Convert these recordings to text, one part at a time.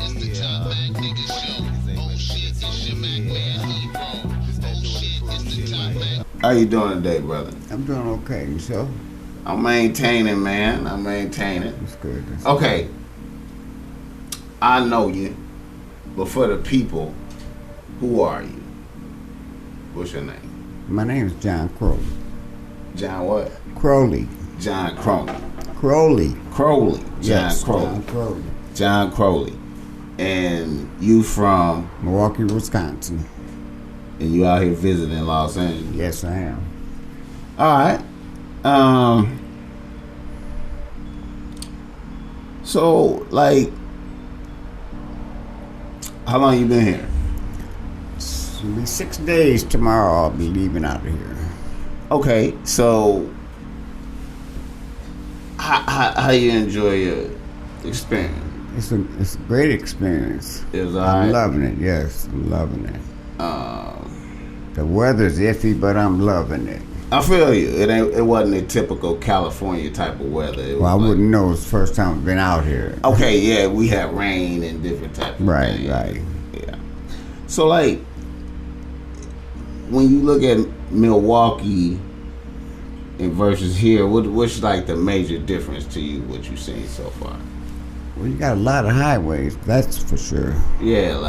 It's the top Mac nigga show. Oh shit, it's your Mac man hero. Oh shit, it's the top Mac. How you doing today, brother? I'm doing okay. Yourself? I'm maintaining, man. I'm maintaining. That's good. Okay. I know you, but for the people, who are you? What's your name? My name is John Crowley. John what? Crowley. John Crowley. Crowley. Crowley. John Crowley. John Crowley. John Crowley. And you from? Milwaukee, Wisconsin. And you out here visiting Los Angeles? Yes, I am. All right. So, like, how long you been here? It'll be 6 days tomorrow. I'll be leaving out of here. Okay, so how you enjoy your experience? It's a great experience. It was all I'm right? loving it. Yes, I'm loving it. The weather's iffy, but I'm loving it. I feel you. It wasn't a typical California type of weather. It was Well, I like, wouldn't know. It's the first time I've been out here. Okay, yeah, we had rain and different types of Right, things. right. Yeah. So, like, when you look at Milwaukee and versus here, what's like the major difference to you? What you've seen so far? Well, you got a lot of highways. That's for sure. Yeah, a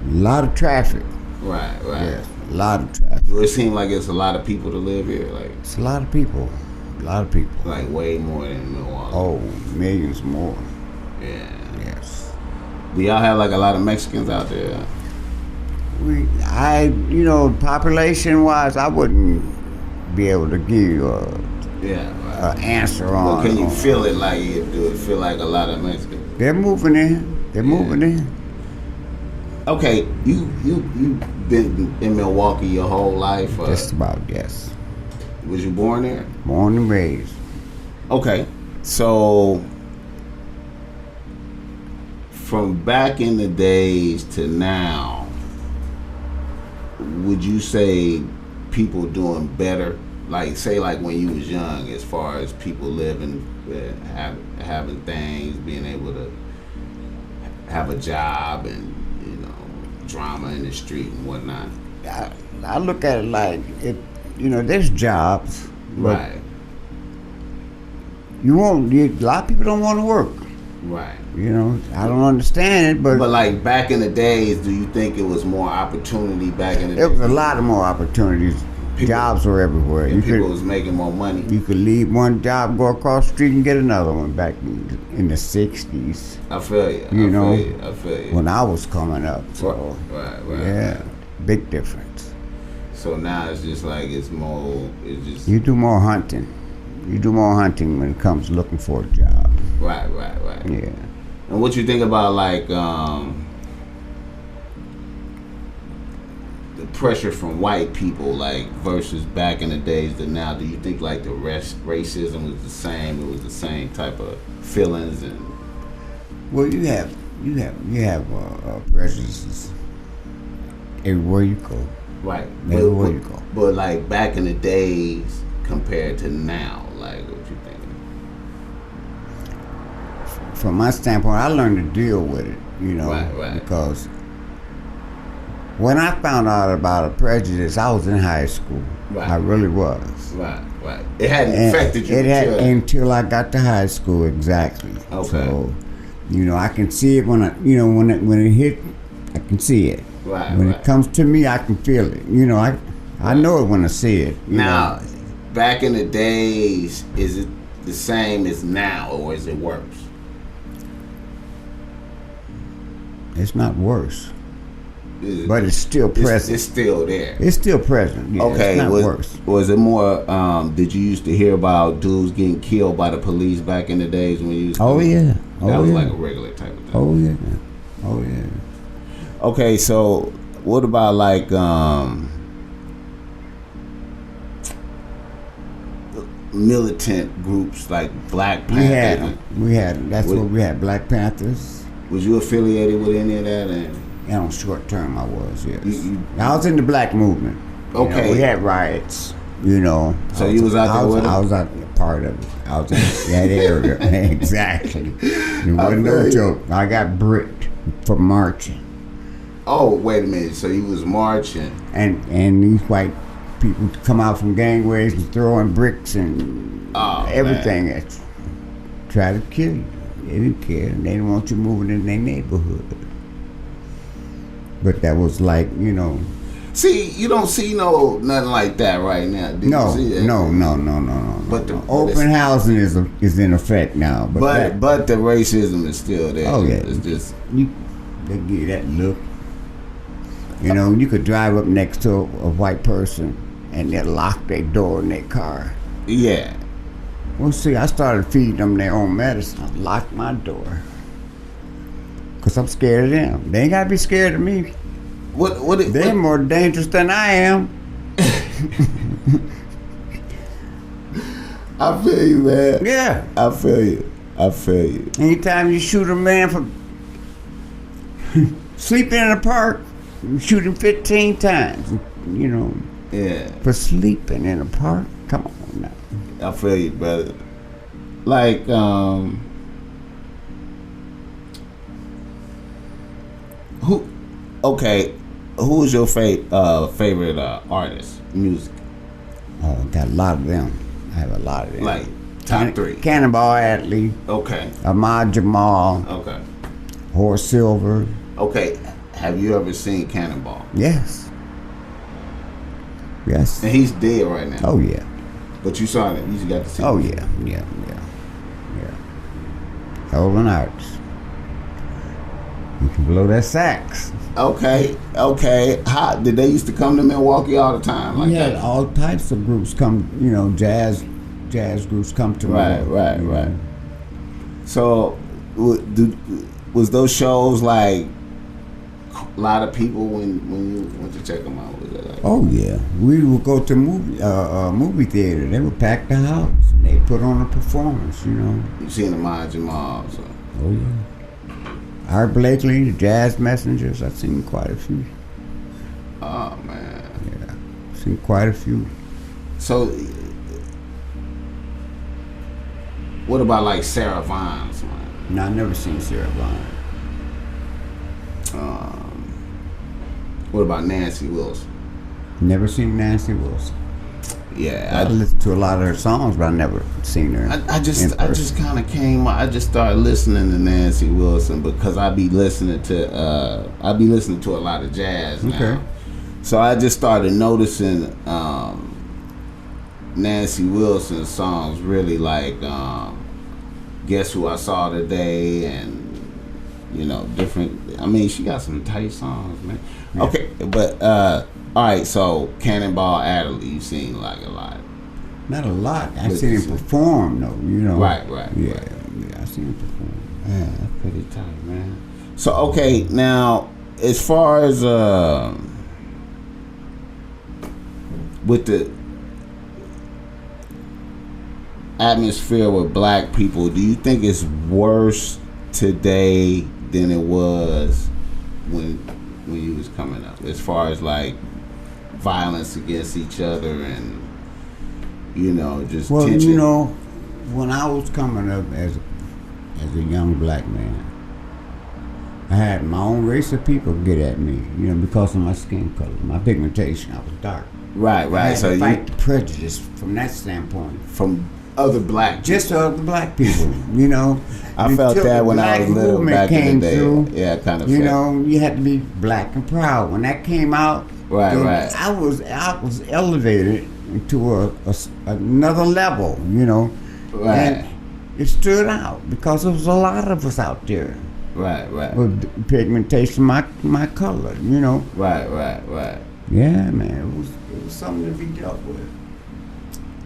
lot of traffic. right. Yes, a lot of traffic. Do it seem like it's a lot of people to live here? Like It's a lot of people. A lot of people. Like way more than Milwaukee. Oh, millions more. Yeah. Yes. Do y'all have like a lot of Mexicans out there? Population-wise, I wouldn't be able to give you Yeah. an answer on. But can you feel it like you do? It feel like a lot of Mexicans? They're moving in. They're moving in. Okay, you been in Milwaukee your whole life? Just about, yes. Was you born there? Born and raised. Okay, so from back in the days to now, would you say people doing better? Like, say, like when you was young, as far as people living, having things, being able to have a job, and drama in the street and whatnot. I look at it like there's jobs, but Right. a lot of people don't want to work. Right. I don't understand it, But like back in the days, do you think it was more opportunity back in the there days? was a lot of more opportunities. Jobs were everywhere. And people was making more money. You could leave one job, go across the street, and get another one back in the 60s. I feel you. I feel you. When I was coming up. So, Right. yeah, big difference. So now it's just like it's just You do more hunting. You do more hunting when it comes to looking for a job. right. Yeah. And what you think about like the pressure from white people, like versus back in the days to now? Do you think like the racism was the same? It was the same type of feelings and. Well, you have prejudices everywhere you go. Right. Everywhere you go. But like back in the days compared to now, like what you thinking? From my standpoint, I learned to deal with it, Right. because when I found out about a prejudice, I was in high school. Right. I really was. Right. It hadn't affected you until I got to high school, exactly. Okay. So, I can see it when when it hit, I can see it. Right. When it comes to me, I can feel it. I know it when I see it. Now, back in the days, is it the same as now, or is it worse? It's not worse, Is it- but it's still present. It's still there. It's still present. Yeah, Okay, it's not worse. Was it more? Did you used to hear about dudes getting killed by the police back in the days when you used to? Oh yeah. That was like a regular type of thing. Oh yeah. Oh yeah. Okay, so what about like militant groups like Black Panther? We had them. That's what we had. Black Panthers. Was you affiliated with any of that? And On short term, I was. Yes. I was in the black movement. Okay. We had riots. So you was out there with I was out part of it. I was in that area. Exactly. It wasn't no joke. I got bricked for marching. Oh, wait a minute. So you was marching. And these white people come out from gangways and throwing bricks and everything at you. Try to kill you. They didn't care. They didn't want you moving in their neighborhood. But that was like, you know. See, you don't see nothing like that right now. Do No, you see that? no. But the open housing is in effect now. But the racism is still there. Oh yeah, it's just they give you that look. You know, you could drive up next to a white person and they'll lock their door in their car. Yeah. Well, see, I started feeding them their own medicine. I locked my door because I'm scared of them. They ain't gotta be scared of me. They're more dangerous than I am. I feel you, man. Yeah. I feel you. Anytime you shoot a man for sleeping in a park, you shoot him 15 times. You know. Yeah. For sleeping in a park? Come on now. I feel you, brother. Like, who is your favorite artist, music? Oh, got a lot of them. I have a lot of them. Like, top three. Cannonball Adderley. Okay. Ahmad Jamal. Okay. Horace Silver. Okay. Have you ever seen Cannonball? Yes. Yes. And he's dead right now. Oh, yeah. But you saw him. You got to see him. Oh, yeah. Hell of an artist. You can blow that sax. Okay. How did they used to come to Milwaukee all the time? Like yeah, that? all types of groups come. You know, jazz groups come to Milwaukee. Right. So, was those shows like a lot of people when you went to check them out? Was that like? Oh yeah, we would go to movie theater. They would pack the house. And they put on a performance. You know. You seen the Ahmad Jamal? So. Oh yeah. Art Blakely, the Jazz Messengers. I've seen quite a few. Oh man. Yeah, seen quite a few. So, what about like Sarah Vaughan's, man? No, I never seen Sarah Vaughan. What about Nancy Wilson? Never seen Nancy Wilson. Yeah, I listened to a lot of her songs, but I never seen her. I just kind of I just started listening to Nancy Wilson because I be listening to a lot of jazz now. Okay. So I just started noticing Nancy Wilson's songs really like Guess Who I Saw Today and different. I mean, she got some tight songs, man. Yeah. Okay, but all right, so Cannonball Adderley, you've seen like a lot. Not a lot. I've seen him perform, though. Right. Yeah, I seen him perform. Yeah, that's pretty tight, man. So okay, now as far as with the atmosphere with black people, do you think it's worse today than it was when you was coming up, as far as like violence against each other and just tension? When I was coming up as a young black man, I had my own race of people get at me, because of my skin color, my pigmentation. I was dark. Right. I had to fight the prejudice from that standpoint. From other black people. Just other black people, I felt that when I was little back in the day. Through, yeah, kind of. You had to be black and proud. When that came out, right. I was elevated into another level, Right. And it stood out because there was a lot of us out there. Right. With pigmentation, my color, Right. Yeah, man, it was something to be dealt with.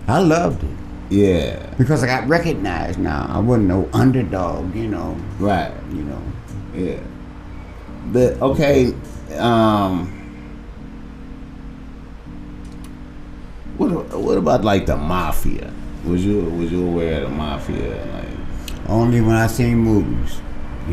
I loved it. Yeah. Because I got recognized now. I wasn't no underdog, Right. Yeah. But okay, what about like the mafia? Was you aware of the mafia? Like, only when I seen movies. I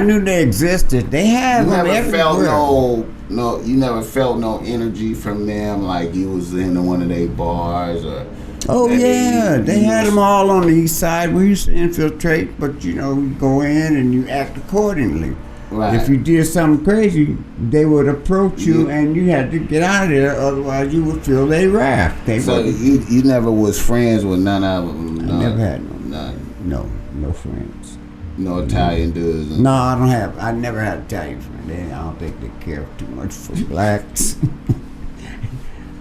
knew they existed. They had them everywhere. You never felt no energy from them, like you was in one of their bars or. Oh yeah, they had them all on the east side. We used to infiltrate, but you know, you go in and you act accordingly. Right. If you did something crazy, they would approach you, and you had to get out of there. Otherwise, you would feel their wrath. So you never was friends with none of them. I never had none. No friends. No Italian dudes. No, I never had Italian friends. I don't think they care too much for blacks.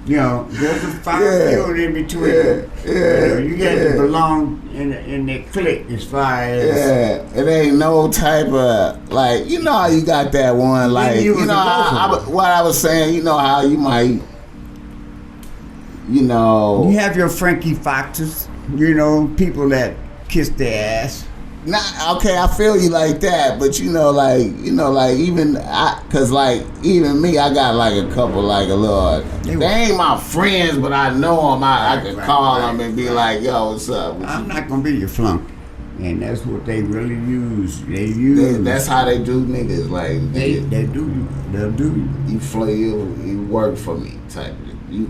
You know, there's a fine field in between. You got to belong in their clique as far as. It ain't no type of, like, you know how you got that one, like, you know, what I was saying, you know how you might, you know. You have your Frankie Foxes, you know, people that kiss their ass. Okay, I feel you like that, but you know, like even cause like even me, I got like a couple, like a little. They ain't my friends, but I know them. I could call them and be like, "Yo, what's up?" I'm not gonna be your flunky, and that's what they really use. That's how they do niggas. Like they do you. They'll do you. You work for me type.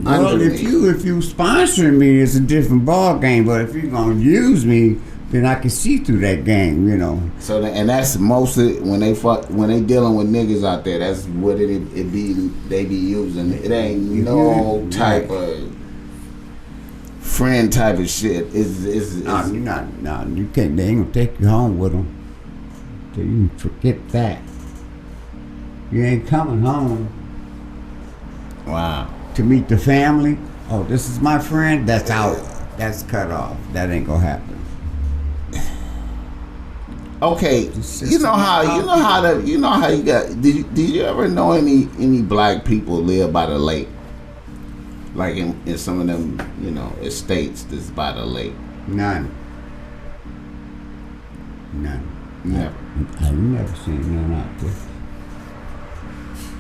Well, if you sponsoring me, it's a different ball game. But if you're gonna use me, then I can see through that game, you know. So and that's mostly when they dealing with niggas out there. That's what it be. They be using. It ain't no type of friend type of shit. No, you're not. No, you can't. They ain't gonna take you home with them. So you can forget that. You ain't coming home. Wow. To meet the family. Oh, this is my friend. That's out. That's cut off. That ain't gonna happen. Okay, you know how you got. Did you ever know any black people live by the lake? Like in some of them, you know, estates that's by the lake. None. Never. I've never seen none out there.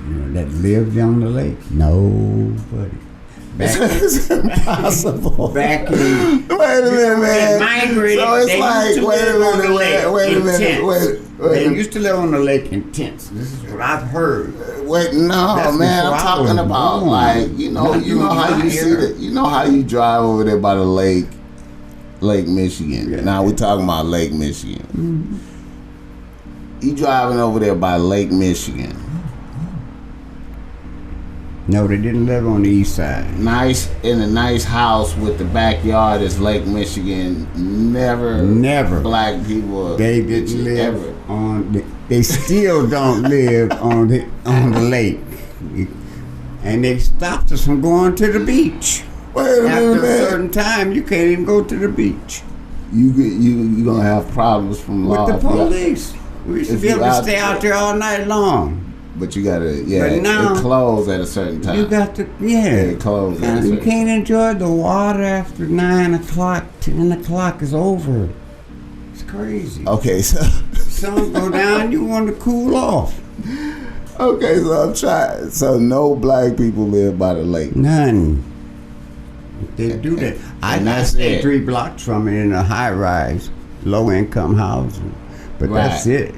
You know, that lived on the lake? Nobody. It's impossible. Back in, wait a minute, man. Migrated, so it's like, wait a minute. They used to live on the lake in tents. This is what I've heard. Wait, no, that's man. I'm talking about like you know how you see that. You know how you drive over there by the lake, Lake Michigan. Yeah. Now we're talking about Lake Michigan. Mm-hmm. You driving over there by Lake Michigan. No, they didn't live on the east side. Nice in a nice house with the backyard is Lake Michigan. Never black people. They didn't live on. They still don't live on the lake, and they stopped us from going to the beach. Wait a minute, After man. a certain time, you can't even go to the beach. You gonna have problems from with law the police. We used to be able to stay out there all night long. But you gotta, But now, it closed at a certain time. You got to, It closed at a certain you can't enjoy the water after 9 o'clock. 10 o'clock is over. It's crazy. Okay, so sun go down, you want to cool off. Okay, so I'm trying. So no black people live by the lake. None. They do that. I stay 3 blocks from it in a high rise, low income housing. But that's it.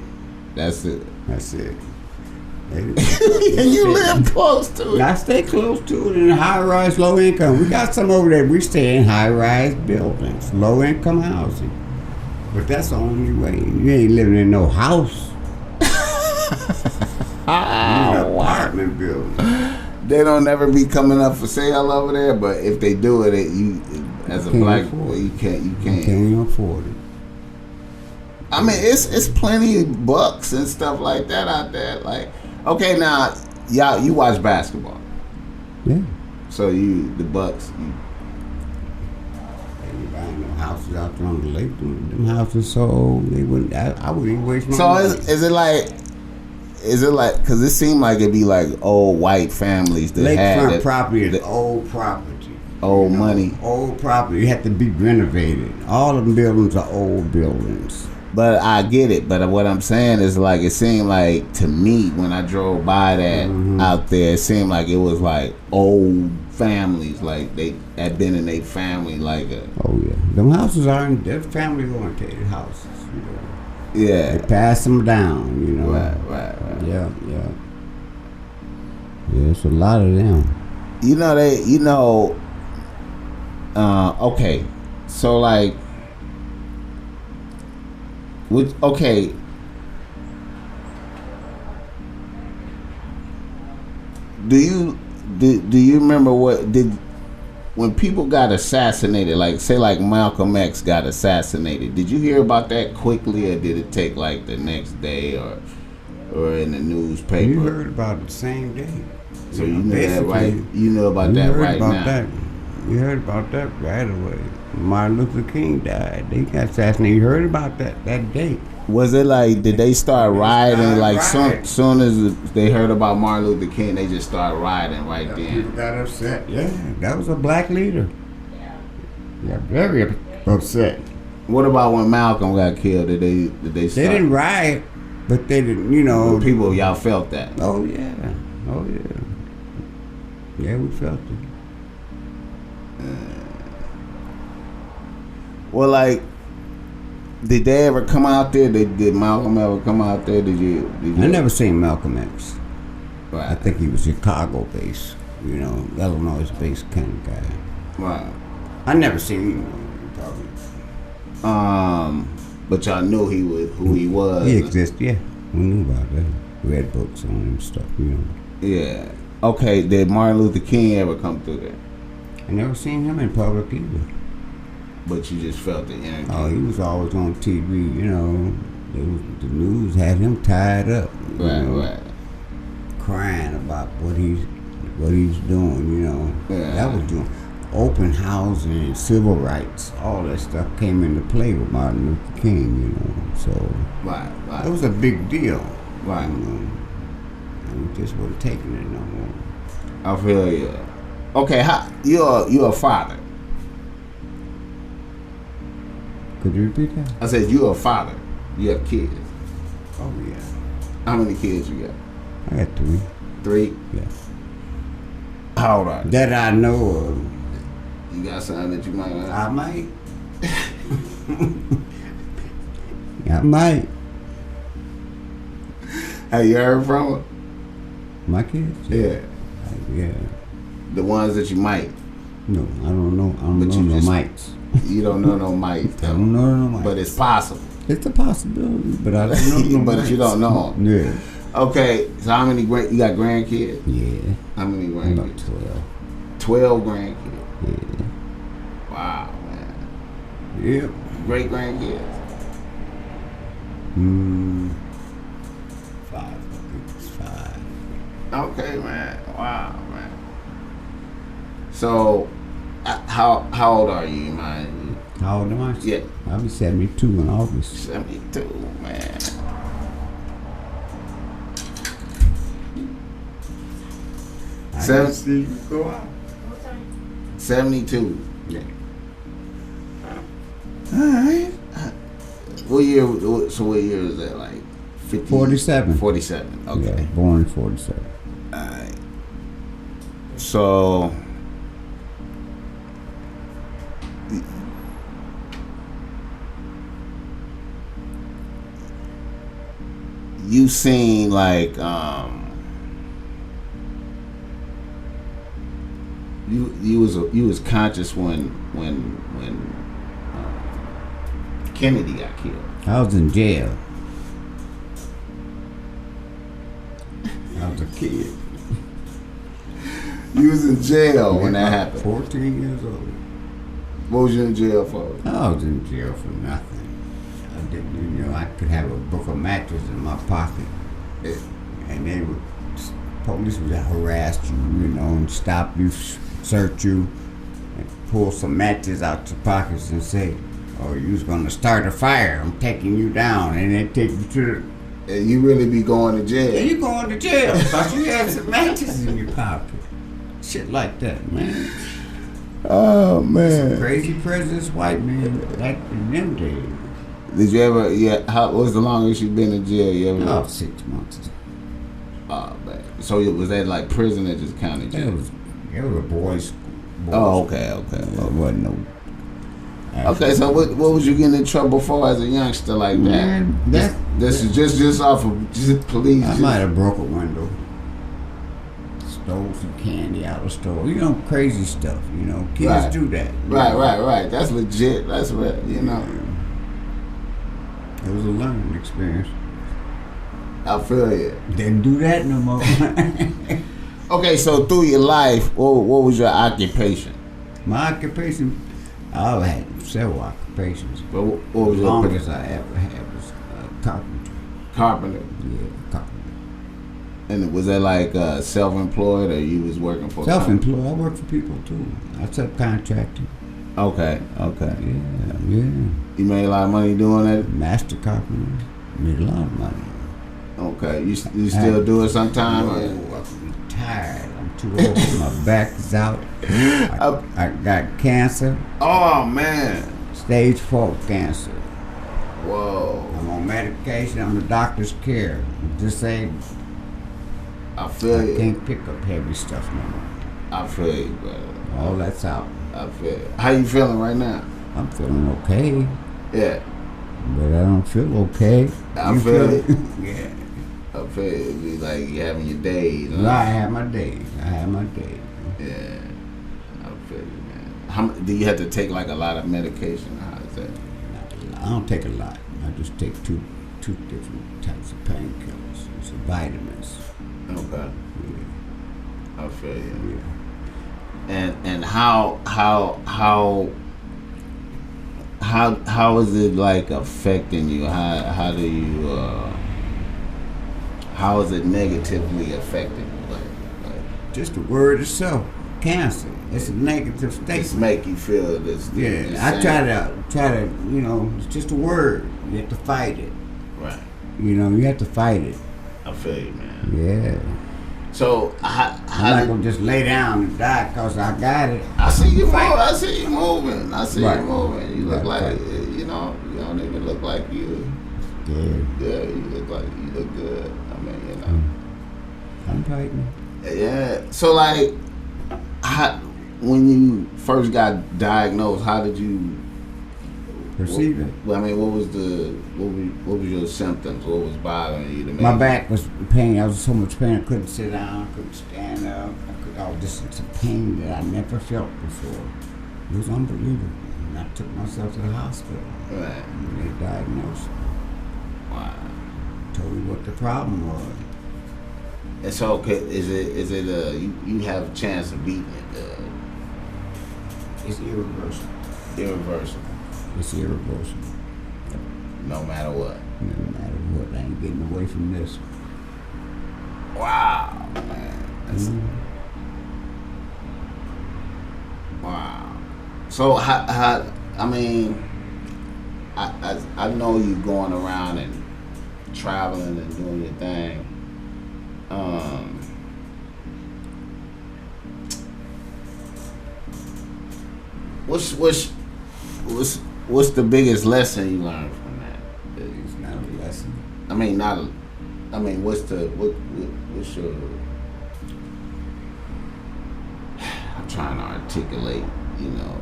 That's it. And you live close to it. I stay close to it in high rise, low income. We got some over there. We stay in high rise buildings, low income housing. But that's the only way. You ain't living in no house. An apartment building. They don't ever be coming up for sale over there. But if they do it, you as a black boy, you can't. You can't even afford it. I mean, it's plenty of bucks and stuff like that out there. Like, okay, now you watch basketball. Yeah. So the Bucks. They ain't buying no houses out there on the lake. Them houses so old, they wouldn't. I wouldn't even waste my money. So is it like? Because it seemed like it'd be like old white families that lakefront had property is old property. Old money. Old property. You have to be renovated. All of them buildings are old buildings. But I get it. But what I'm saying is, like, it seemed like to me when I drove by that out there, it seemed like it was like old families, like they had been in their family, like a. Oh yeah, them houses they're family oriented houses. You know. Yeah. They pass them down. You know. Right. Yeah. Yeah, it's a lot of them. You know Okay, so like, okay. Do you remember when people got assassinated? Like, say, like Malcolm X got assassinated. Did you hear about that quickly, or did it take like the next day, or in the newspaper? You heard about it the same day. So you knew that right. You know about that right now. That. You heard about that right away. Martin Luther King died. They got assassinated. You heard about that day. Was it like, did they start rioting like soon as they heard about Martin Luther King, they just started rioting right then? People got upset. Yeah, that was a black leader. Yeah, very upset. What about when Malcolm got killed? Did they start? They didn't riot, but they didn't, you know. Well, people, y'all felt that. Oh yeah. Yeah, we felt it. Well, like, did they ever come out there? Did Malcolm ever come out there? Did you? I never seen Malcolm X. Right. I think he was Chicago-based, you know, Illinois-based kind of guy. Right. I never seen him. But y'all knew who he was. He existed, yeah. We knew about that. We read books on him and stuff, you know. Yeah. Okay, did Martin Luther King ever come through there? I never seen him in public either. But you just felt the energy. Oh, he was always on TV, you know. The news had him tied up. Right. Crying about what he's doing, you know. Yeah. That was doing open housing and civil rights. All that stuff came into play with Martin Luther King, you know. So Right. it was a big deal. Right. You know. And we just wasn't taking it no more. I feel you. Okay, you're a father. Could you repeat that? I said you're a father. You have kids. Oh yeah. How many kids you got? I got 3. 3? Yeah. How old are you? That I know of. You got something that you might have? I might. I might. Have you heard from her? My kids? Yeah. Yeah. The ones that you might. No, I don't know. I don't know no mites. You don't know no might. I don't know no mites. But it's possible. It's a possipossibility, but I don't know no But mites. you don't know. Yeah. Okay, so how many you got grandkids? Yeah. How many About grandkids? 12. 12 grandkids. Yeah. Wow, man. Yep. Great grandkids. 5. I think it's 5. Okay, man. Wow, man. So, how old are you, man? How old am I? Yeah. I'll be 72 in August. 72, man. I can see you go out. 72. Yeah. Alright. What year is that, like? 50? 47. 47, okay. Yeah, born in 47. Alright. So, you seen like you was conscious when Kennedy got killed. I was in jail. I was a kid. You was in jail when that happened. 14 years old. What was you in jail for? I was in jail for nothing. I didn't, you know, I could have a book of matches in my pocket. Yeah. And they would, police would harass you, you know, and stop you, search you, and pull some matches out your pockets and say, oh, you was gonna start a fire, I'm taking you down, and they take you to the... And you really be going to jail. And you going to jail, because you had some matches in your pocket. Shit like that, man. Oh, man. Crazy presidents, white men, back in them days. Did you ever, how was the longest you been in jail? You ever? Oh, 6 months. Oh, man. So was that like prison or just county jail? It was a boys' Oh, okay. It wasn't no... Okay, so what was you getting in trouble for as a youngster like that? Man, this is just off of just police. I might have broke a window. stole some candy out of the store. You know, crazy stuff. You know, kids Right. do that. you Right, know. right. That's legit. That's what you know. It was a learning experience. I feel you. Didn't do that no more. Okay, so through your life, what was your occupation? My occupation, I had several occupations. What was The your longest I ever had was carpenter. carpenter? Yeah, carpenter. And was that like self-employed, or you was working for? Self-employed. I work for people too. I subcontracted. Okay. Yeah. You made a lot of money doing that. Master carpenter. Made a lot of money. Okay. You still do it sometime? Oh, I'm retired. I'm too old. My back is out. I got cancer. Oh man. Stage 4 cancer. Whoa. I'm on medication. I'm in doctor's care. I'm disabled. I feel I you. can't pick up heavy stuff no more. I feel you, brother. All that's out. I feel you. How you feeling right now? I'm feeling okay, Yeah. but I don't feel okay. I You feel it. Yeah. I feel it. It'd be like you having your days. Huh? I have my days. Yeah. I feel you, man. Do you have to take like a lot of medication? How is that? I don't take a lot. I just take two different types of painkillers. It's vitamins. Okay. Yeah. I feel you. Yeah. And how is it like affecting you? How do you how is it negatively affecting you? Like Just the word itself, cancer. It's a negative just statement. make you feel this. Yeah, I try to, you know, it's just a word. You have to fight it. Right. You know, you have to fight it. I feel you, man. Yeah. So I'm not gonna just lay down and die because I got it. I see you moving. Fight. I see you moving. I see Right. you moving. You look Right, like right. you know. You don't even look like you. Yeah. Yeah, you look good. I mean, you know. I'm fighting. Yeah. So like, when you first got diagnosed, how did you Perceive it. Well, I mean, what was your symptoms? What was bothering you? My back was pain. I was so much pain. I couldn't sit down. I couldn't stand up. I was just it's a pain that I never felt before. It was unbelievable. And I took myself to the hospital. Right. And they diagnosed me. Wow. Told me what the problem was. And so, okay, is it you have a chance of beating it? It's irreversible. Irreversible. It's irreversible. No matter what. No matter what, I ain't getting away from this. Wow, man. That's, Wow. So how I mean, I know you going around and traveling and doing your thing. What's the biggest lesson you learned from that? It's not a lesson. I mean, what's your? I'm trying to articulate. You know,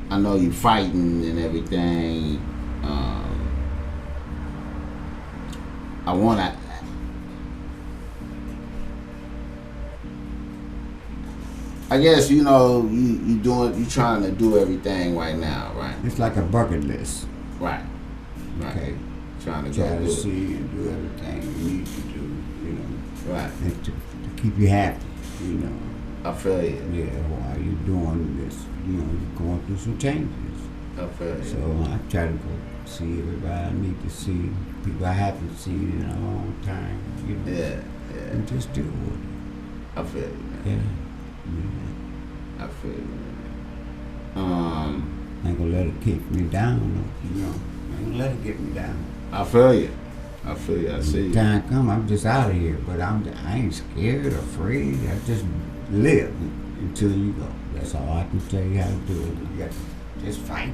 I know you fighting and everything. I wanna. I guess you know you trying to do everything right now, right? It's like a bucket list. Right. Okay. Trying to Try go to do it. see and do everything you need to do, you know, Right. and to keep you happy, you know. I feel you. Yeah, while you're doing this, you know, you're going through some changes. I feel you. So I try to go see everybody I need to see, people I haven't seen in a long time, you know. Yeah. And just deal with it. I feel you, man. Yeah. I feel you, man. I ain't gonna let it keep me down, you know. I ain't gonna let it get me down. I feel you. I feel you. I see you. Time come, I'm just out of here, but I ain't scared or afraid. I just live until you go. That's all I can tell you how to do it. You got to just fight.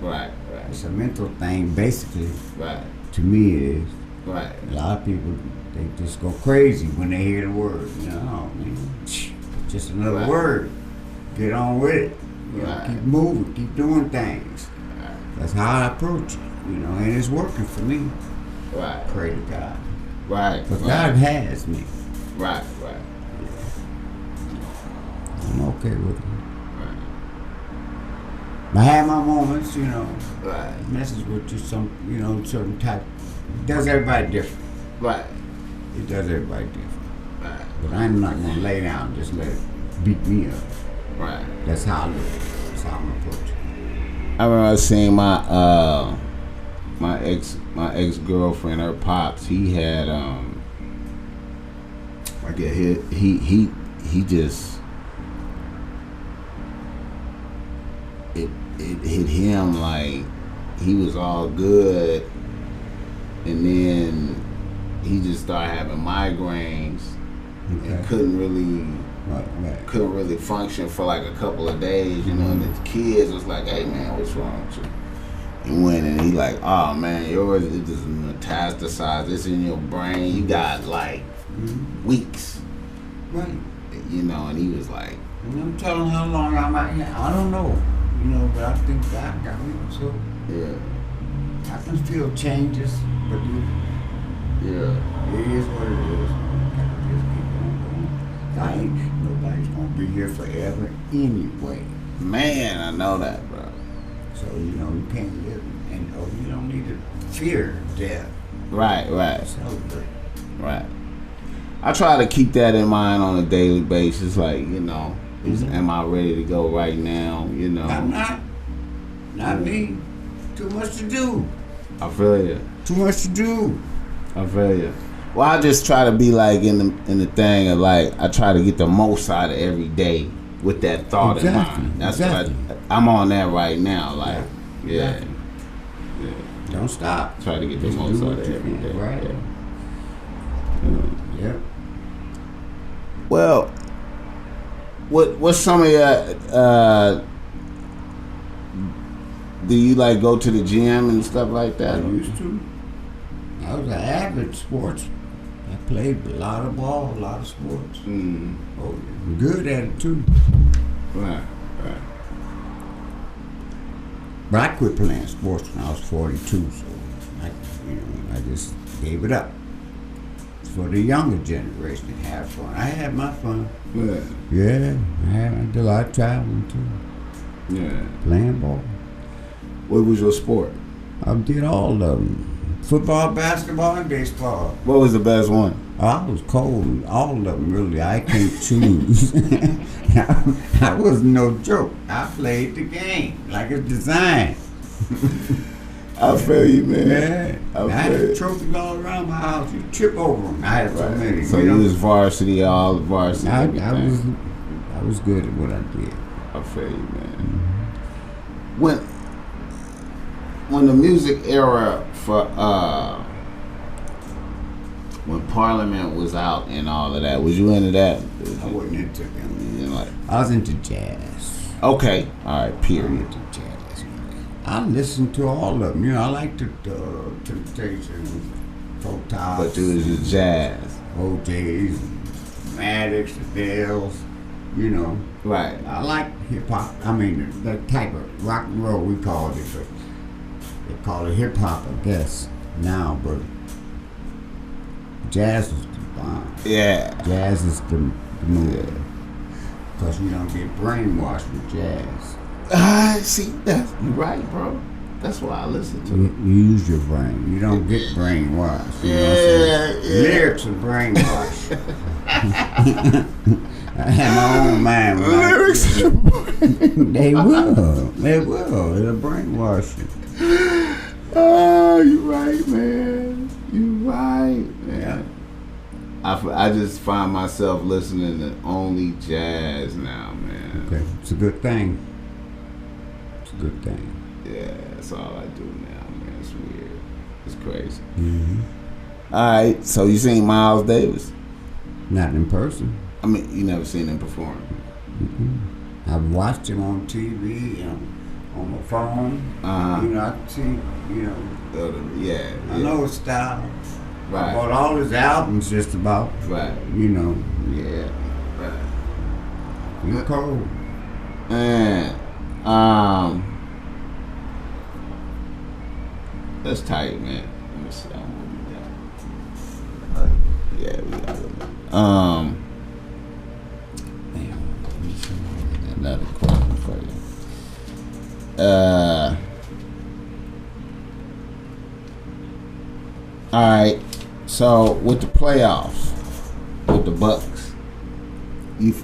Right. It's a mental thing, basically. Right. To me, it is. Right. A lot of people, they just go crazy when they hear the word. No, man, just another Right. word. Get on with it. You know, Right. keep moving, keep doing things. Right. That's how I approach it. You know, and it's working for me. Right. Pray to God. Right. Because Right. God has me. Right. I'm okay with it. Right. I have my moments, you know. Right. Messes with you some, you know, certain type. It does everybody different. Right. It does everybody different. Right. But I'm not gonna lay down and just let it beat me up. Right. That's how I look at it. That's how I'm approaching it. I remember seeing my ex girlfriend, her pops. He had I get hit. He just it hit him like he was all good, and then he just started having migraines and couldn't really function for like a couple of days, you know. And the kids was like, "Hey man, what's wrong with you?" He went and he like, "Oh man, yours is just metastasized. It's in your brain. You got like weeks, Right. you know." And he was like, And I'm telling how long I might have. I don't know, you know, but I think God got me. So "Yeah, I can feel changes, but yeah, it is what it is. Gotta just keep on going. Nobody's gonna be here forever anyway. man, I know that, bro." So you know you can't live, and you don't need to fear death. Right. Celebrate. Right. I try to keep that in mind on a daily basis. Like, you know, am I ready to go right now? You know, I'm not. Not me. Too much to do. I feel you. Too much to do. I feel you. Well, I just try to be like in the thing of like I try to get the most out of every day with that thought in mind. That's what I'm on that right now. Like, yeah. Don't stop. Try to get the most out of every day. Right. Yep. Well, what's some of your do you like go to the gym and stuff like that? I used to. I was an avid sports. I played a lot of ball, a lot of sports. Oh, I'm good at it too. Right. But I quit playing sports when I was 42, so I just gave it up. It's for the younger generation to have fun. I had my fun. Yeah, I did a lot of traveling too. Yeah. Playing ball. What was your sport? I did all of them. Football, basketball, and baseball. What was the best one? I was cold. All of them, really. I can't choose. I was no joke. I played the game like it's designed. I feel you, man. Yeah. I had trophies all around my house. You trip over them. I had so many. So you was varsity, all varsity. I was good at what I did. I feel you, man. When the music era for when Parliament was out and all of that, was you into that? I wasn't into them. Like, I was into jazz. Okay, all right. Period. Into jazz. I listened to all of them. You know, I like the Temptations, Photos. But you was your jazz. OJs, Maddox, the Bells. You know. Right. I like hip hop. I mean, that type of rock and roll we called it, but they call it hip hop, I guess now. But jazz is the bomb. Yeah. Jazz is the move. Because you don't get brainwashed with jazz. See, you're right, bro. That's why I listen to it. You use your brain. You don't get brainwashed. You know what I'm saying? Lyrics are brainwashed. I have my own mind. Lyrics. They will. It'll brainwash you. Oh, you're right, man. You're right, man. Yeah. I just find myself listening to only jazz now, man. Okay. It's a good thing. It's a good thing. Yeah, that's all I do now, man. It's weird. It's crazy. Mm-hmm. All right, so you seen Miles Davis? Not in person. I mean, you never seen him perform? Mm-hmm. I've watched him on TV, on my phone. Uh-huh. You know, I can see, Yeah. I know his style. Right. I bought all his albums just about. Right. Yeah. Right. He's cold. Man, that's tight, man. Let me see. I'm moving down. Yeah, we got it. Damn, let me see another question for you. All right. So with the playoffs, with the Bucks, you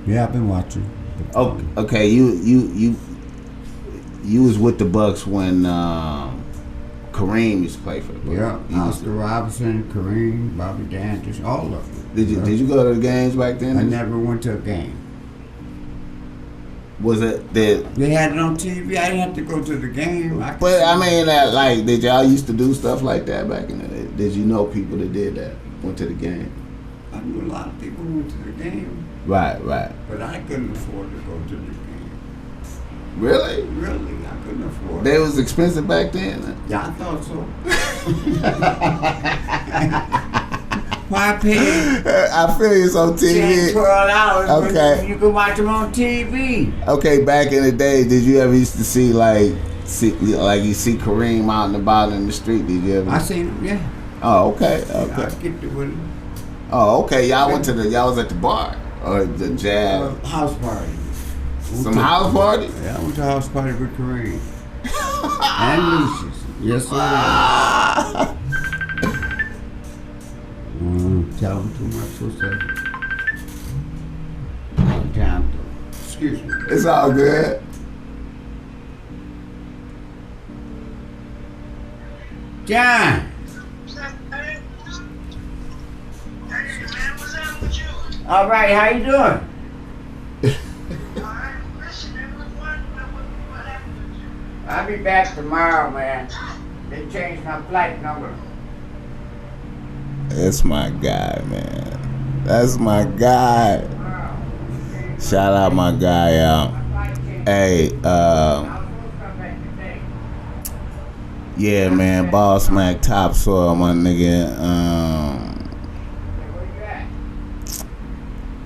Yeah, I've been watching. oh, okay. You was with the Bucks when Kareem used to play for the Bucks. Yeah, Oscar Robertson, Kareem, Bobby Dandridge, all of them. Did you go to the games back then? I never went to a game. Was it that? They had it on TV. I didn't have to go to the game. But I mean, like, did y'all used to do stuff like that back in the day? Did you know people that did that? Went to the game? I knew a lot of people went to the game. Right. But I couldn't afford to go to the game. Really? Really, I couldn't afford it. They was expensive back then? Yeah, I thought so. Why pay I feel it's on TV. $10, $12 Okay. when you can watch them on TV? Okay, back in the day, did you ever used to see you see Kareem out and about in the street? Did you ever? I seen them, yeah. Oh, okay. I get to with them. Oh, okay. Y'all was at the bar or the jazz? House party. Some house party? Yeah, I went to a house party with Kareem. And Lucius. Yes, sir. Tell them too much, so say. Time to. Excuse me. It's all good. John. All right, how you doing? I'll be back tomorrow, man. They changed my flight number. That's my guy, man. That's my guy. Shout out my guy out. Hey, yeah, man, BOSSMACK topsoil, my nigga.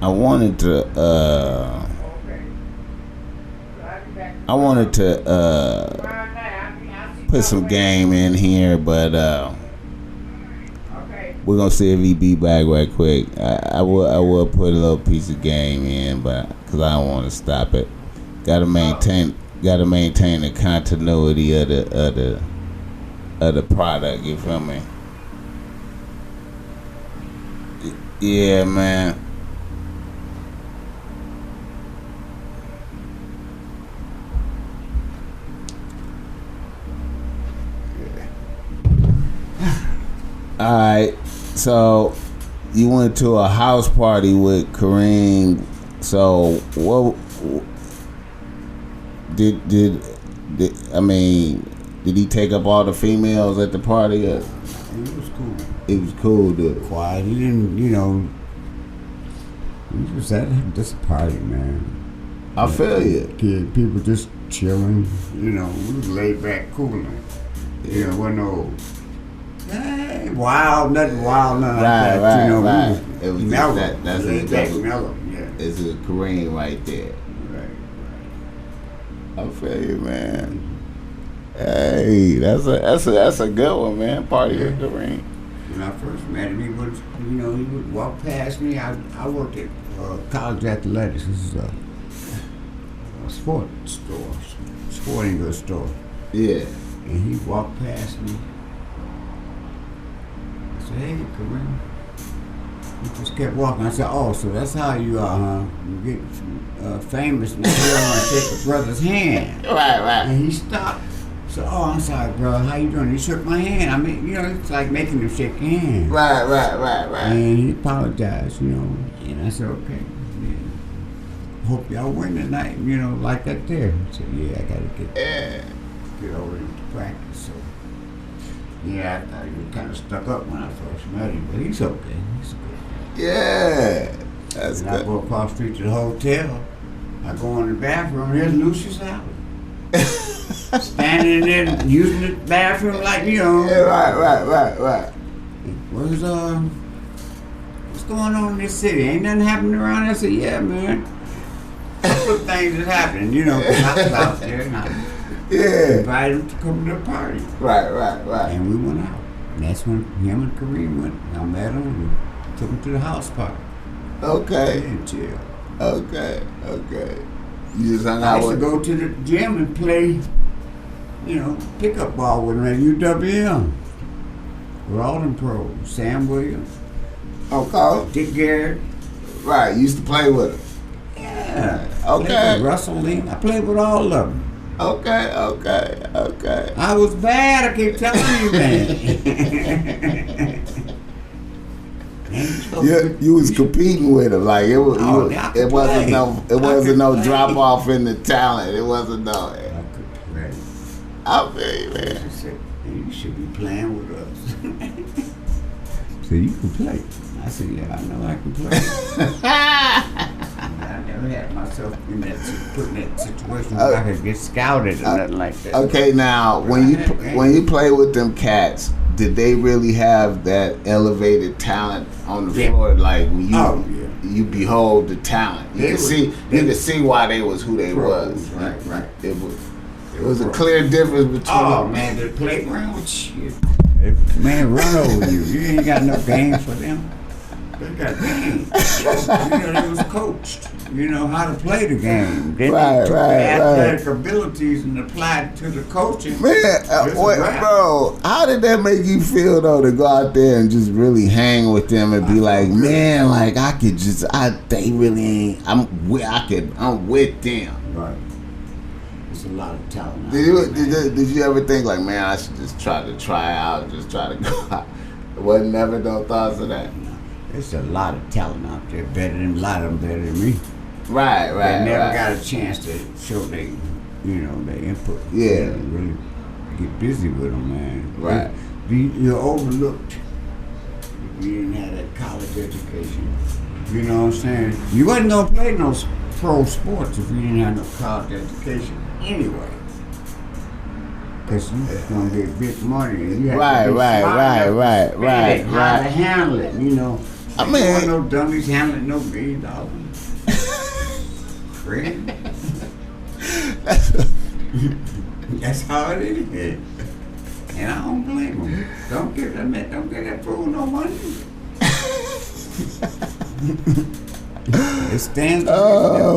I wanted to put some game in here, but we're gonna see if he be back right quick. I will put a little piece of game in, but because I don't want to stop it. Gotta maintain the continuity of the product. You feel me? Yeah, man. All right, so you went to a house party with Kareem. So what did he take up all the females at the party? It was cool. It was cool, dude. Quiet. He didn't, he was at this party, man. I feel you. People just chilling, we was laid back, cooling. Wasn't no. Hey, nothing like that. Right. It was mellow. That's mellow. Yeah. It's a Kareem right there. Right. I feel you, man. Hey, that's a good one, man. Party with Kareem. When I first met him, he would walk past me. I worked at College Athletics. This is a sporting goods store. Yeah. And he walked past me. I said, "Hey, Kareem." He just kept walking. I said, "Oh, so that's how you are, huh? You get famous and you want to shake a brother's hand." Right. And he stopped. So, "Oh, I'm sorry, bro. How you doing?" He shook my hand. I mean, it's like making him shake your hand. Right. And he apologized, And I said, "Okay. Yeah. Hope y'all win tonight." Like that there. I said, "Yeah, I gotta get over into practice." So, yeah, I thought he was kind of stuck up when I first met him, but he's okay. He's good. Yeah, that's and good. I go across the street to the hotel. I go in the bathroom. Here's Lucius Howard. Standing there using the bathroom like, Yeah, right. What's going on in this city? Ain't nothing happening around? I said, "Yeah, man. A couple of things is happening, because I was out there and I invited him to come to the party." Right. And we went out. And that's when him and Kareem went. I met him. Took him to the house party. Okay. In jail. Okay. You just hung I out used to with. go to the gym and play, pickup ball with him at UWM. With all them pros. Sam Williams, Okay. Dick Garrett. Right. You used to play with him. Yeah. Okay. Played with Russell Lee. I played with all of them. Okay. I was bad, I keep telling you, man. You was competing with him, like it was. It wasn't no drop off in the talent. It wasn't no. I could play. I feel you, man. I said, you should be playing with us. So you can play. I said, yeah, I know I can play. I never had myself put in that situation where I could get scouted or nothing like that. Okay, now when you play with them cats, did they really have that elevated talent on the floor? Like when you behold the talent, you could see why they was who they was. Right. It was a clear difference between. Oh man, the playground shit. Man, run over you. You ain't got no game for them. They got games. They was coached. How to play the game. Then they took athletic abilities and applied to the coaching. Man, bro, how did that make you feel though to go out there and just really hang with them and be like, man, like they really ain't. I'm with them. Right. There's a lot of talent. Did you ever think like, man, I should just try out, just try to go out? It wasn't never no thoughts of that. There's a lot of talent out there, a lot of them better than me. Right. They never got a chance to show their input. Yeah. Really get busy with them, man. Right. You're overlooked. You didn't have that college education. You know what I'm saying? You wasn't gonna play no pro sports if you didn't have no college education anyway. Because you was gonna get big money. And you had to be smart enough how to handle it, I mean, there no dummies handling no $1 billion. Crazy. That's how it is. And I don't blame them. Don't give that fool no money. It stands to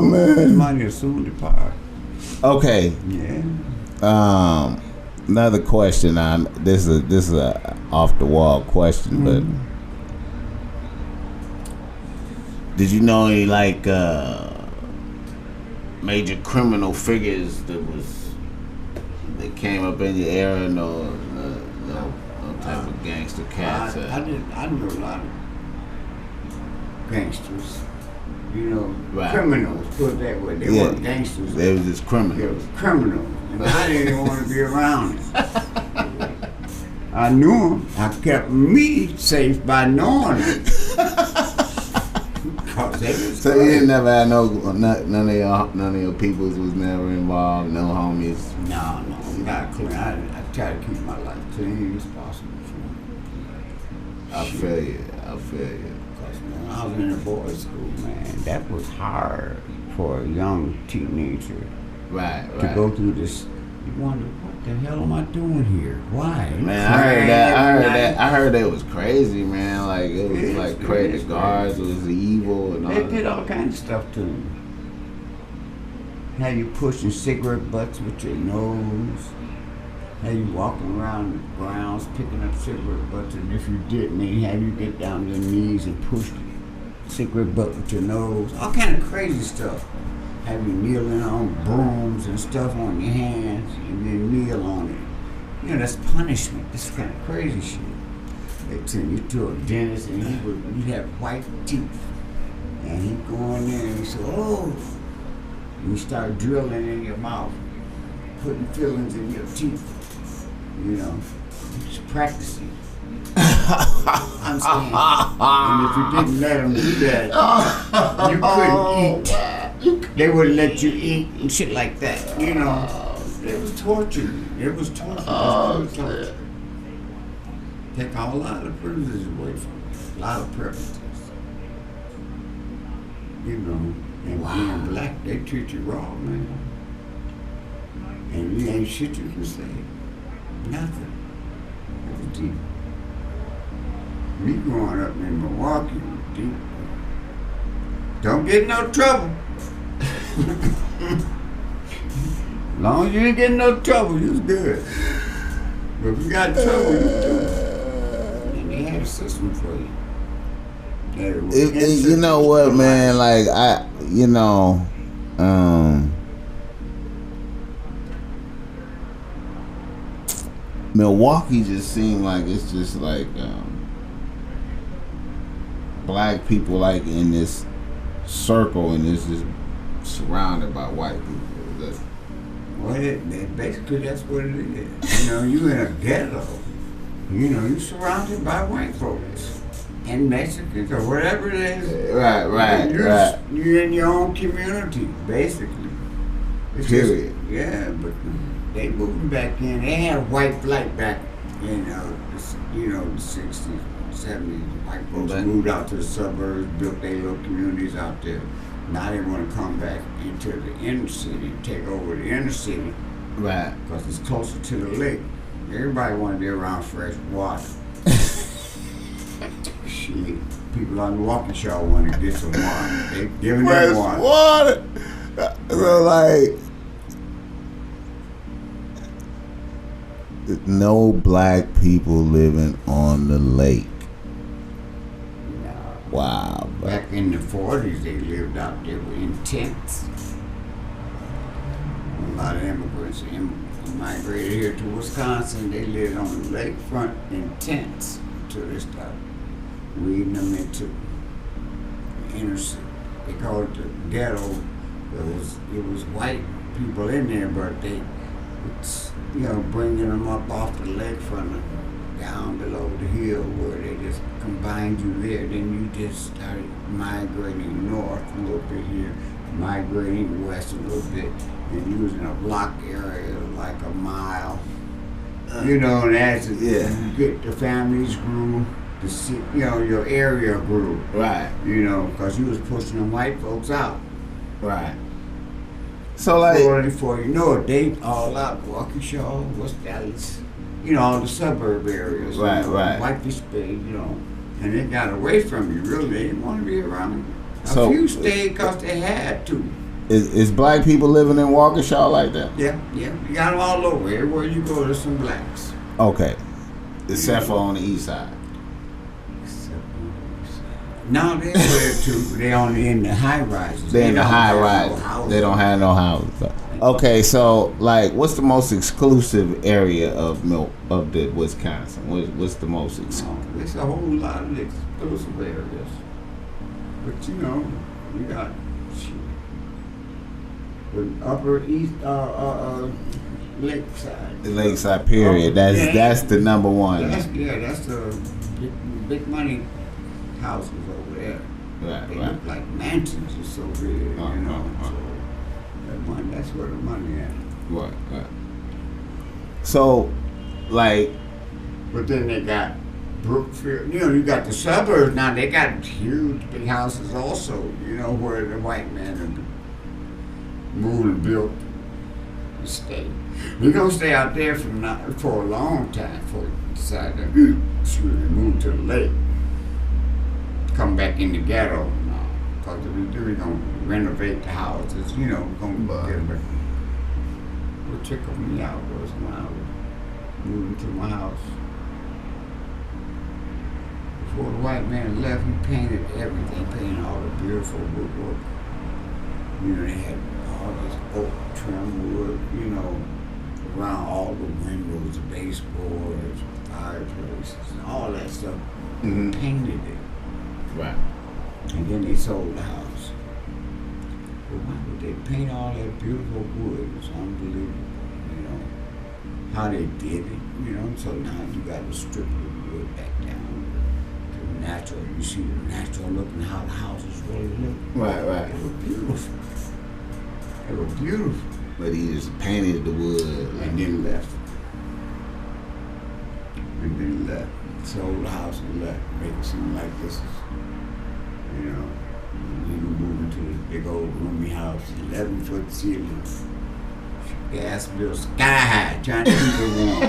reason that money will soon depart. Okay. Yeah. Another question. This is a off the wall question, but did you know any major criminal figures that came up in your era? No type of gangster cats. I knew a lot of gangsters. Criminals. Put it that way. They weren't gangsters. They was just criminals. They was criminals. And I didn't even want to be around them. I knew them. I kept me safe by knowing them. So you didn't never have none of your peoples was never involved, no homies. No, not clean. I try to keep my life clean as possible. I feel you. Because when I was in a boys' school, man, that was hard for a young teenager. Right. To go through this. You wonder, what the hell am I doing here? Why? Man, I heard that was crazy, man. Like it was like crazy. The guards was evil and all. They did all kinds of stuff to him. Had you pushing cigarette butts with your nose. Had you walking around the grounds picking up cigarette butts, and if you didn't, they had you get down to your knees and push the cigarette butt with your nose. All kind of crazy stuff. Have you kneeling on brooms and stuff on your hands, and then kneel on it. That's punishment. This kind of crazy shit. They send you to a dentist, and you'd have white teeth. And he'd go in there and he'd say, oh. And you start drilling in your mouth, putting fillings in your teeth. Just practicing. I'm saying. And if you didn't let them do that, you couldn't eat. They wouldn't let you eat and shit like that. It was torture. It was torture. Take a lot of privileges away from you. A lot of privileges. And being black, they treat you raw, man. And you ain't shit you can say. Nothing. It was deep. Me growing up in Milwaukee, don't get in no trouble. As long as you ain't getting no trouble, you was good. But if you got trouble, and they had a system for you. You know what, man? Like Milwaukee just seemed like it's just like black people like in this circle and it's just surrounded by white people. Well, basically that's what it is. You know, you in a ghetto. You know, you surrounded by white folks and Mexicans or whatever it is. Right. You're in your own community, basically. It's Period. Just, yeah, but they moving back in. They had white flight back in the 60s, 70s. White folks moved out to the suburbs, built their little communities out there. Now they want to come back into the inner city, take over the inner city. Right. Because it's closer to the lake. Everybody want to be around fresh water. Shit. People on Waukesha want to get some water. They giving them water. So like, no black people living on the lake. Wow. Back in the 40s, they lived out there in tents. A lot of immigrants migrated here to Wisconsin. They lived on the lakefront in tents until they started weeding them into the inner city. They called it the ghetto. It was white people in there, but they, bringing them up off the lakefront and down below the hill where they just combined you there. Then you just started migrating north a little bit here, migrating west a little bit, and you was in a block area like a mile. And as you get the families grew, your area grew. Right. Because you was pushing them white folks out. Right. So like, before you know it, they all out Waukesha, West Dallas. All the suburb areas. Right. Whitefish Bay, and they got away from you, really. They didn't want to be around you. A few stayed because they had to. Is black people living in Waukesha like that? Yeah. You got them all over. Everywhere you go, there's some blacks. Okay. Except for on the east side. No, they're there too. They only in the high rises. They're in the high rises. They don't have no houses. Okay, so like, what's the most exclusive area of the Wisconsin? What's the most exclusive? There's a whole lot of exclusive areas, but you got the Upper East, Lakeside. The Lakeside period. That's the number one. That's the big money houses over there. Right. They look like mansions or so big, So that's where the money at. Right. So, like. But then they got Brookfield. You got the suburbs now. They got huge big houses also. Where the white man moved and built and stay. We're gonna stay out there for a long time before we decide to move to the lake. Come back in the ghetto now. Because if we do, we're going to renovate the houses, we're going to get them. What tickled me out was when I was moving to my house. Before the white man left, he painted everything, painted all the beautiful woodwork. They had all this oak trim wood, around all the windows, the baseboards, fireplaces, and all that stuff. Mm-hmm. Painted it. Right. And then they sold the house. But why would they paint all that beautiful wood? It's unbelievable, how they did it, So now you got to strip the wood back down to the natural. You see the natural look and how the houses really look. Right. They were beautiful. But he just painted the wood and then left. Sold the house and left. Make it seem like this is. You move into this big old roomy house, 11-foot ceiling, gas bill sky high, trying to keep it warm.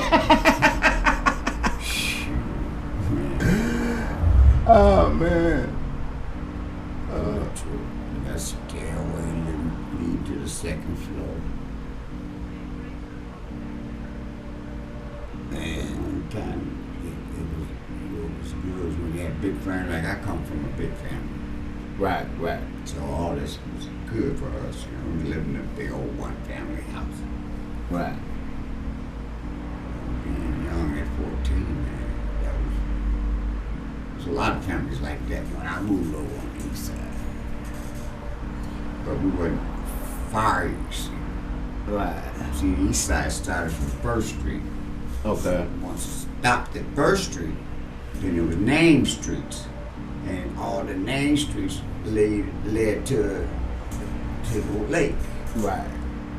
Oh man. That stairway lead to the second floor. Man, one time it was good when you had big family. Like I come from a big family, Right, right. so all this was good for us. We lived in a big old one family house. Right. Being young at 14, man, there's a lot of families like that when I moved over on the east side. But we weren't far east. Right. See, the east side started from First Street. Okay. Once it stopped at First Street, then there was name streets. And all the name streets led to the lake. Right.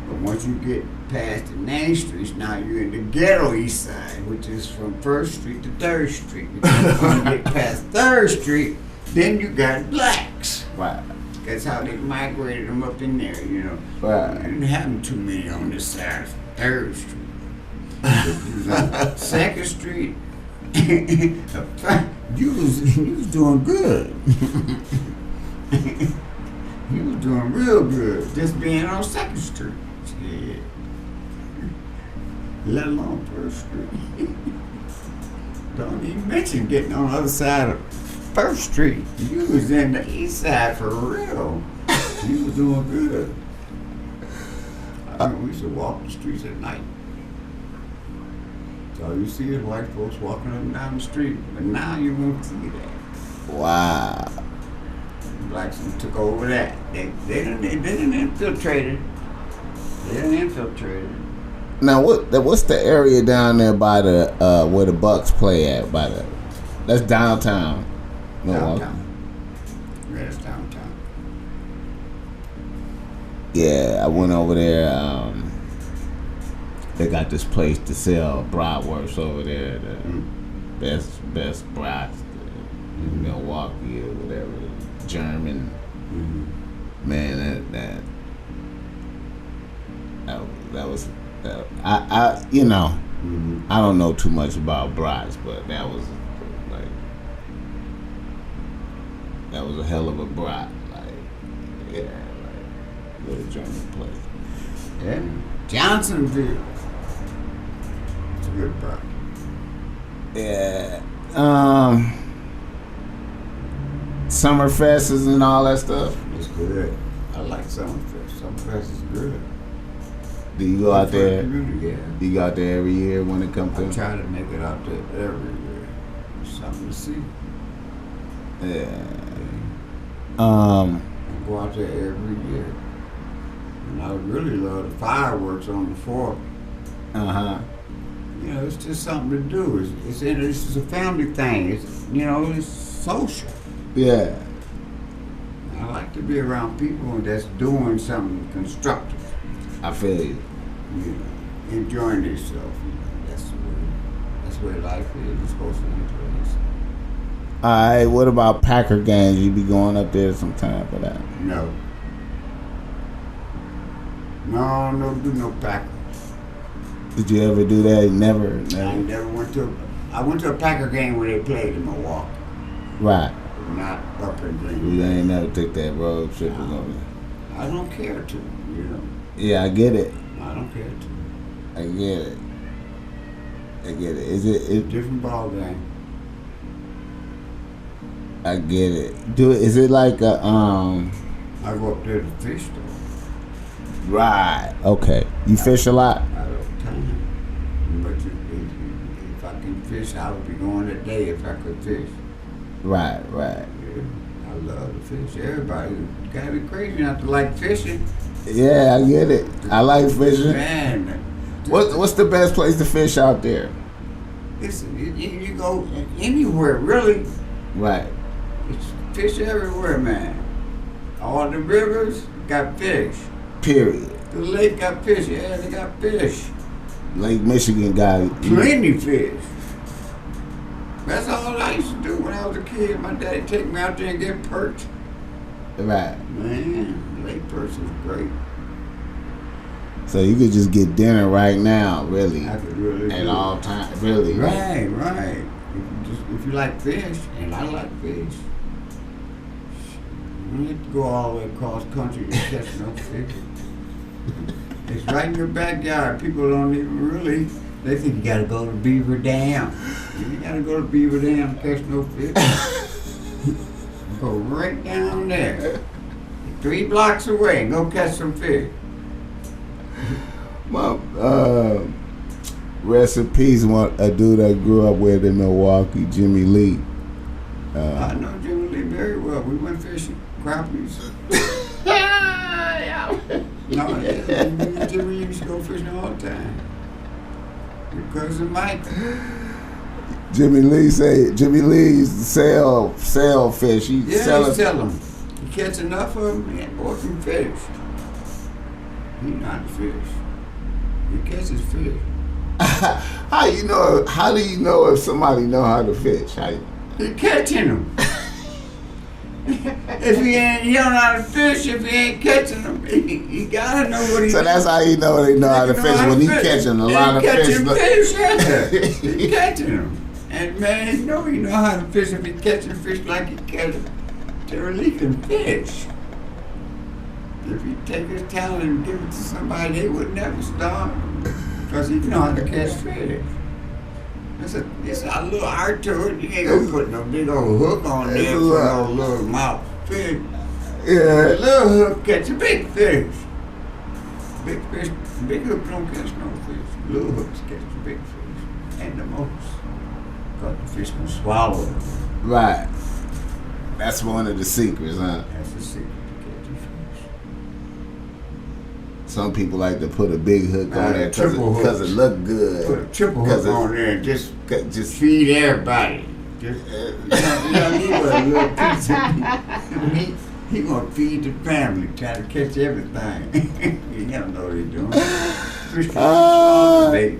But once you get past the name streets, now you're in the ghetto east side, which is from First Street to Third Street. Because when you get past Third Street, then you got blacks. Right. That's how they migrated them up in there, you know. Right. I didn't have them too many on this side of Third Street. You was on Second Street. you was doing good. You was doing real good, just being on Second Street. Yeah. Let alone First Street. Don't even mention getting on the other side of First Street. You was in the east side for real. You was doing good. I mean, we used to walk the streets at night. All you see is white folks walking up and down the street, but now you won't see that. Wow. Blacks took over that. They didn't infiltrate it. They didn't infiltrate it. Now what's the area down there by the where the Bucks play at? That's downtown. Milwaukee. Downtown. Yeah, it's downtown. Yeah, I went over there. They got this place to sell bratwurst over there. The best brats in Milwaukee or whatever. German. Mm-hmm. Man, that was I you know, Mm-hmm. I don't know too much about brats, but that was a hell of a brat. Little German place. Yeah. Johnsonville. It's a good brat. Yeah. Summerfests and all that stuff. It's good. I like Summerfest. Summerfest is good. Do you go out there? Yeah. Do you go out there every year when it comes I to? try to make it out there every year. Something to see. Yeah. I go out there every year. And I really love the fireworks on the 4th. You know, it's just something to do. It's a family thing. It's social. Yeah. I like to be around people that's doing something constructive. I feel you. You know, enjoying themselves. That's where life is. It's supposed to be place. All right. What about Packer games? You be going up there sometime for that? No. No, do no Packer. Did you ever do that? Never. I never went to. I went to a Packer game where they played in Milwaukee. Right. Not up in Green. You ain't never took that road trip or something. I don't care to. You know. Yeah, I get it. I don't care to. I get it. Is it? Different ball game. I get it. Is it like a I go up there to fish though. Right. Okay. You fish a lot? I don't time. But if I can fish, I would be going today if I could fish. Right. Yeah, I love to fish. Everybody gotta be crazy not to like fishing. Yeah, I get it. I like fishing. Man, What's the best place to fish out there? You go anywhere, really. Right. It's fish everywhere, man. All the rivers got fish. Period. The lake got fish. Yeah, they got fish. Lake Michigan got Plenty fish. That's all I used to do when I was a kid. My daddy take me out there and get perch. Right. Man, lake perch is great. So you could just get dinner right now, really. I could really At do all it. times, really. Right. if you like fish, and I like fish, you don't have to go all the way across country to catch no fish. It's right in your backyard. People don't even really, they think you gotta go to Beaver Dam. You gotta go to Beaver Dam to catch no fish. Go right down there, 3 blocks away, and go catch some fish. My rest in peace, a dude I grew up with in Milwaukee, Jimmy Lee. I know Jimmy Lee very well. We went fishing, crappies. No, yeah, Jimmy Lee used to go fishing all the time. Your cousin Mike. Jimmy Lee used to sell fish. He sell them. He catch enough of them and bought some fish. He not fish. He catches fish. How do you know if somebody know how to fish? He catching them. If he don't know how to fish, if he ain't catching them, he gotta know what he's doing. So that's how you know they know how to fish when he catching a lot of fish. He catching them. And man, he know how to fish if he catching fish like he catching releasing fish. If he take his talent and give it to somebody, they would never starve. Because he know how to catch fish. It's a little art to it. You ain't gonna put no big old hook on there for no little mouth fish. Yeah. A little hook catch a big fish. Big hooks don't catch no fish. Little hooks catch the big fish. And the most. Because the fish can swallow it. Right. That's one of the secrets, huh? That's the secret to catching fish. Some people like to put a big hook on there because it look good. Put a triple hook on there and just feed everybody. Just, you don't need a little piece of meat. He gonna feed the family, try to catch everything. You don't know what he's doing. Fish can bait.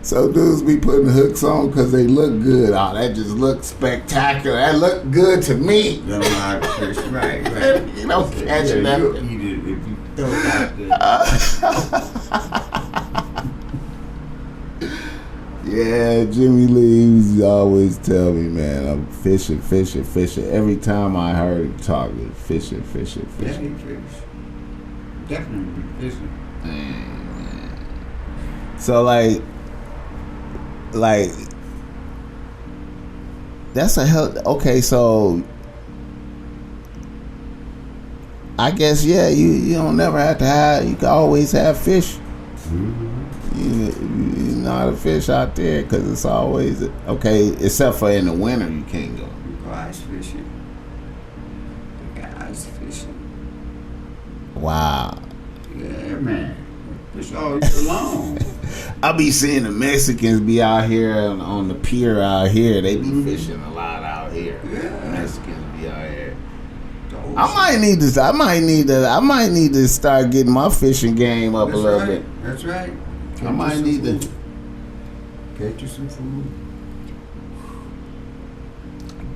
So dudes be putting hooks on because they look good. Oh, that just looks spectacular. That look good to me. You don't know how to fish, right. You don't catch it. You'll eat it if you throw it out there. Yeah, Jimmy Lee used to always tell me, man, I'm fishing. Every time I heard him talk, fishing. Yeah, he fish. Definitely fishing. Man. So like that's a hell. Okay, so I guess you don't never have to have. You can always have fish. Mm-hmm. You know how to fish out there because it's always okay. Except for in the winter, you can't go. You go ice fishing. You got ice fishing. Wow. Yeah, man. Fish all year long. I be seeing the Mexicans be out here on the pier out here. They be fishing a lot out here. Yeah. The Mexicans be out here. I might need to start getting my fishing game up a little bit. That's right. I might need to get you some food.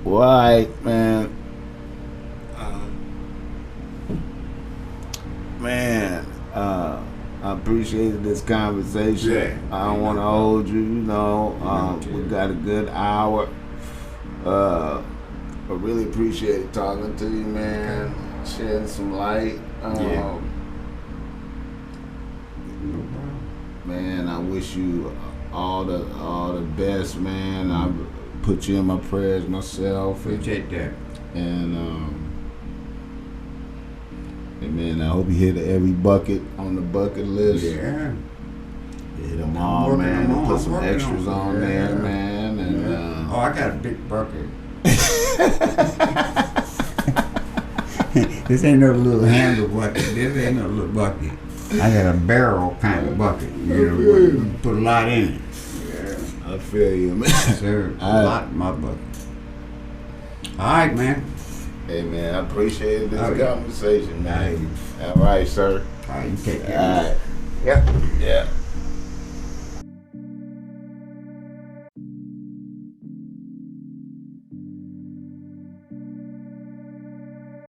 Right, man. I appreciated this conversation. Yeah. I don't want to hold you. We got a good hour. I really appreciate talking to you, man. Shedding some light. Man, I wish you all the best, man. I put you in my prayers myself. Appreciate that. And man, I hope you hit every bucket on the bucket list. Yeah. Hit them all, man. And put some extras on there, man. And I got a big bucket. This ain't no little handle bucket. This ain't no little bucket. I got a barrel kind of bucket. You put a lot in it. Yeah, I feel you, man. Sir, a lot in my bucket. All right, man. Hey, man, I appreciate this conversation, man. All right, sir. All right, you take care. All right. Yep. Yeah.